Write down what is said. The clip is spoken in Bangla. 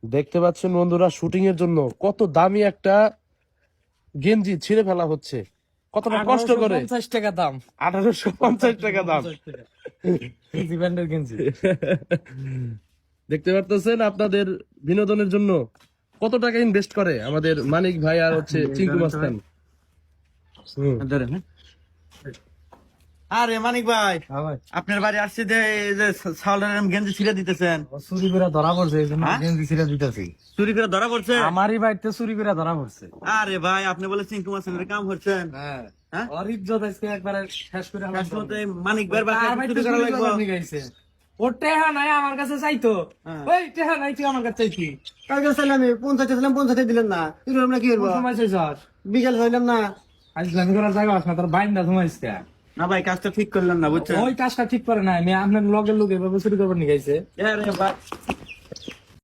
দেখতে পাচ্ছেন বন্ধুরা, শুটিং এর জন্য কত দামি একটা গেঞ্জি ছিঁড়ে ফেলা হচ্ছে, কতটা কষ্ট করে। 50 টাকা দাম, 1850 টাকা দাম। গেঞ্জি, ব্র্যান্ডের গেঞ্জি। দেখতে পারতেছেন আপনাদের বিনোদনের জন্য কত টাকা ইনভেস্ট করে আমাদের মানিক ভাই আর হচ্ছে চিঙ্কু মাস্তান। আরে মানিক ভাই, আপনার বাড়ি আসছে যে এই যে ছাওয়ালের গেঞ্জি ছিঁড়ে দিতেছেন, চুরি করে ধরা পড়ছে, এই জন্য গেঞ্জি ছিঁড়ে দিতেছি। চুরি করে ধরা পড়ছে? আমারই বাড়িতে চুরি করে ধরা পড়ছে। আরে ভাই, আপনি বলে চিঙ্কু মাসের কাম করছেন? হ্যাঁ, হ্যাঁ? ওর ইজ্জত আজকে একবারে শেষ করে শেষ মতো এই মানিক ভাইয়ের বাসায় চুরি করা লাগবে। ওর টেহা নাই আমার কাছে চাইতো, হ্যাঁ। ওই টেহা নাই তুই আমার কাছে চাইতি। কালকে চাইলাম 50 ছিলাম, 50 দিলেন না, এরকম না কি করবো? কোন সময় চাইছস? বিকাল চাইলাম না। আজ আমি করার জায়গা আছে না, তোর বাইন্দা ঘুমাইছ কে? না ভাই, কাজটা ঠিক করলেন না, বুঝছেন? ওই কাজটা ঠিক করে নাই, আমি আপনার লগের লোক এভাবে চুরি করবার নিয়ে গেছে। আরে ভাই